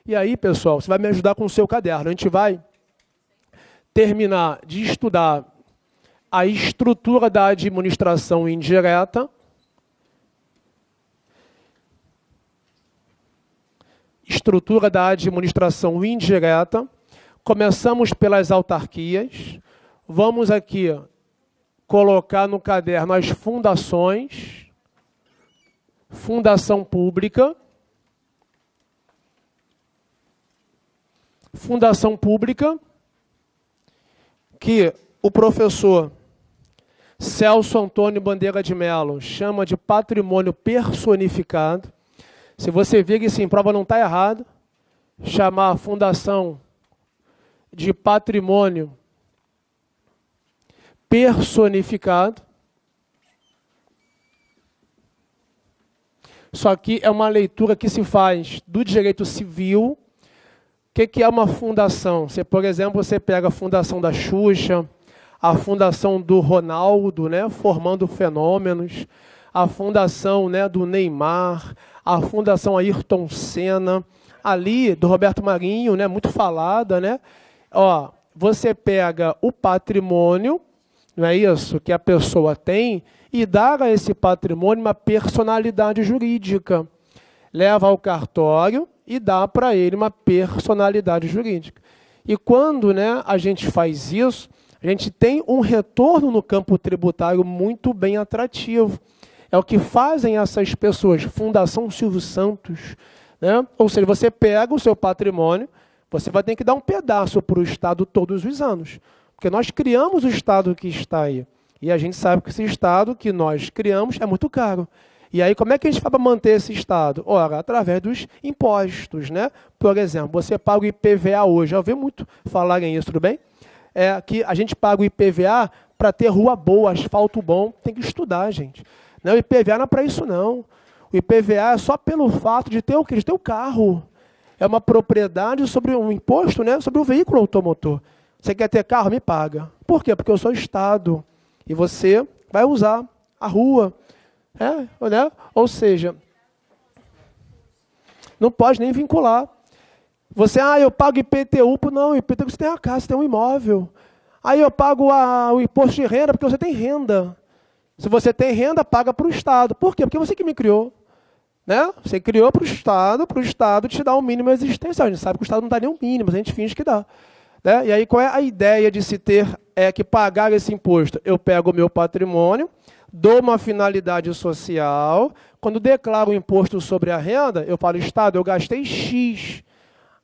E aí, pessoal, você vai me ajudar com o seu caderno. A gente vai terminar de estudar a estrutura da administração indireta, estrutura da administração indireta. Começamos pelas autarquias. Vamos aqui colocar no caderno as fundações. Fundação pública. Fundação pública, que o professor Celso Antônio Bandeira de Mello chama de patrimônio personificado. Se você vir que isso em prova não está errado, chamar a fundação de patrimônio personificado. Isso aqui é uma leitura que se faz do direito civil. O que é uma fundação? Por exemplo, você pega a fundação da Xuxa, a fundação do Ronaldo, né, formando fenômenos, a fundação, né, do Neymar, a fundação Ayrton Senna, ali do Roberto Marinho, né, muito falada, né? Ó, você pega o patrimônio, não é isso, que a pessoa tem, e dá a esse patrimônio uma personalidade jurídica. Leva ao cartório e dá para ele uma personalidade jurídica. E quando, né, a gente faz isso, a gente tem um retorno no campo tributário muito bem atrativo. É o que fazem essas pessoas. Fundação Silvio Santos, né? Ou seja, você pega o seu patrimônio, você vai ter que dar um pedaço para o Estado todos os anos. Porque nós criamos o Estado que está aí. E a gente sabe que esse Estado que nós criamos é muito caro. E aí, como é que a gente faz para manter esse Estado? Ora, através dos impostos, né? Por exemplo, você paga o IPVA hoje. Já ouvi muito falarem isso, tudo bem? É que a gente paga o IPVA para ter rua boa, asfalto bom. Tem que estudar, gente. Não, o IPVA não é para isso, não. O IPVA é só pelo fato de ter o quê? De ter o carro. É uma propriedade sobre um imposto, né? Sobre o veículo automotor. Você quer ter carro? Me paga. Por quê? Porque eu sou Estado. E você vai usar a rua. Né? Ou seja, não pode nem vincular. Você, eu pago IPTU. Não, IPTU você tem a casa, você tem um imóvel. Aí eu pago o imposto de renda porque você tem renda. Se você tem renda, paga para o Estado. Por quê? Porque você que me criou. Né? Você criou para o Estado te dar um mínimo existencial. A gente sabe que o Estado não dá nem um mínimo, mas a gente finge que dá. Né? E aí qual é a ideia de se ter que pagar esse imposto? Eu pego o meu patrimônio, dou uma finalidade social, quando declaro o imposto sobre a renda, eu falo, Estado, eu gastei X.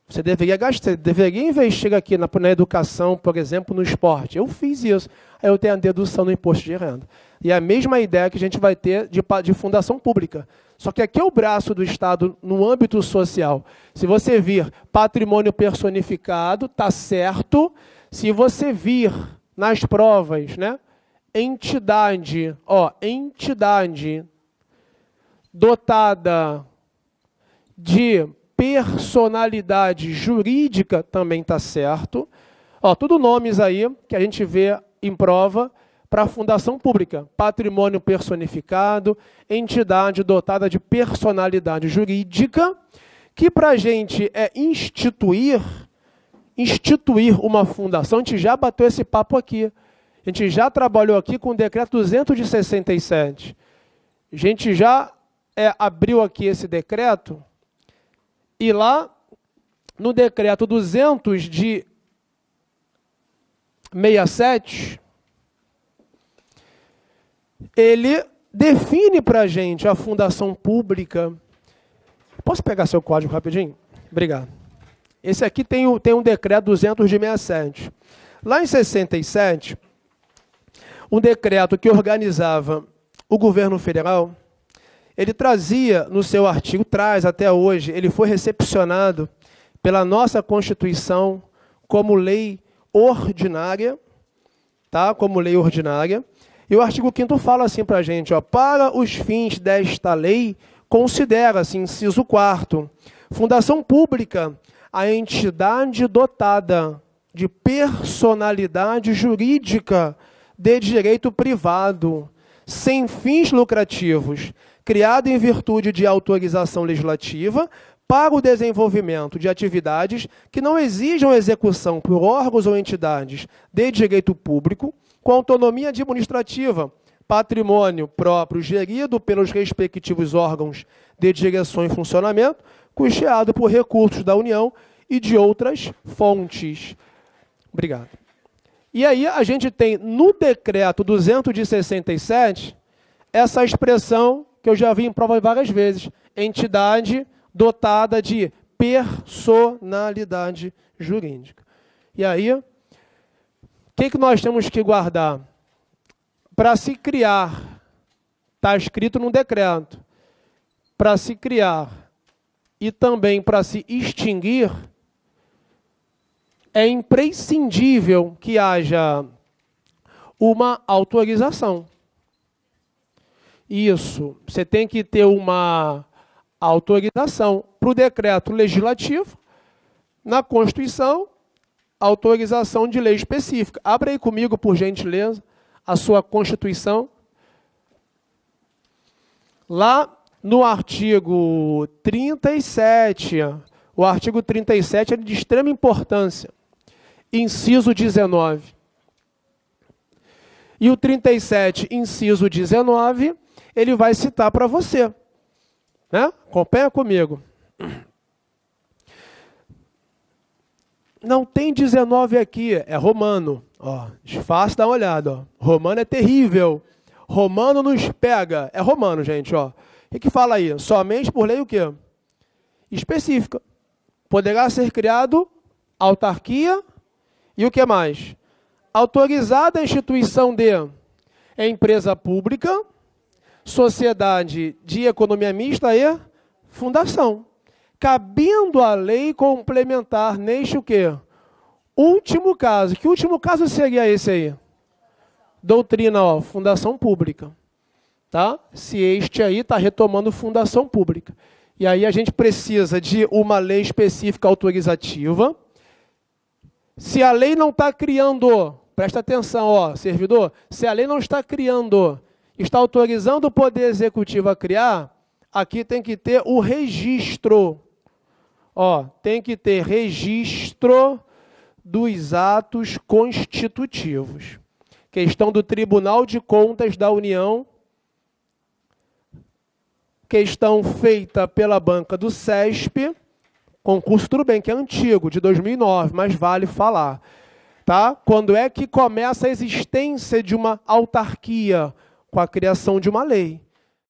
Você deveria investir aqui na educação, por exemplo, no esporte. Eu fiz isso. Aí eu tenho a dedução do imposto de renda. E é a mesma ideia que a gente vai ter de fundação pública. Só que aqui é o braço do Estado no âmbito social. Se você vir patrimônio personificado, está certo. Se você vir nas provas, né, entidade dotada de personalidade jurídica, também está certo. Tudo nomes aí que a gente vê em prova para a fundação pública. Patrimônio personificado, entidade dotada de personalidade jurídica, que para a gente instituir uma fundação, a gente já bateu esse papo aqui. A gente já trabalhou aqui com o decreto 267. A gente já abriu aqui esse decreto, e lá no decreto 267, ele define para a gente a fundação pública. Posso pegar seu código rapidinho? Obrigado. Esse aqui tem um decreto 267. Lá em 67, um decreto que organizava o governo federal, ele trazia no seu artigo, traz até hoje, ele foi recepcionado pela nossa Constituição como lei ordinária, tá? Como lei ordinária. E o artigo 5º fala assim para a gente, para os fins desta lei, considera-se, inciso 4º, fundação pública, a entidade dotada de personalidade jurídica de direito privado, sem fins lucrativos, criada em virtude de autorização legislativa, para o desenvolvimento de atividades que não exijam execução por órgãos ou entidades de direito público, com autonomia administrativa, patrimônio próprio gerido pelos respectivos órgãos de direção e funcionamento, custeado por recursos da União e de outras fontes. Obrigado. E aí a gente tem no decreto 267 essa expressão que eu já vi em prova várias vezes, entidade dotada de personalidade jurídica. E aí, o que nós temos que guardar? Para se criar, está escrito no decreto, para se criar e também para se extinguir, é imprescindível que haja uma autorização. Isso, você tem que ter uma autorização para o decreto legislativo, na Constituição, autorização de lei específica. Abra aí comigo, por gentileza, a sua Constituição. Lá no artigo 37, o artigo 37 é de extrema importância, inciso 19. E o 37, inciso 19, ele vai citar para você. Né? Acompanha comigo. Não tem 19 aqui, é romano. Ó, fácil dar uma olhada. Ó. Romano é terrível. Romano nos pega. É romano, gente. Ó. O que fala aí? Somente por lei o quê? Específica. Poderá ser criado autarquia e o que mais? Autorizada a instituição de empresa pública, sociedade de economia mista e fundação. Cabendo a lei complementar neste o quê? Último caso. Que último caso seria esse aí? Doutrina, ó, fundação pública. Tá? Se este aí está retomando fundação pública. E aí a gente precisa de uma lei específica autorizativa. Se a lei não está criando, presta atenção, ó, servidor, se a lei não está criando, está autorizando o Poder Executivo a criar, aqui tem que ter o registro. Ó, tem que ter registro dos atos constitutivos. Questão do Tribunal de Contas da União, questão feita pela banca do CESP, concurso, tudo bem, que é antigo, de 2009, mas vale falar. Tá? Quando é que começa a existência de uma autarquia? Com a criação de uma lei.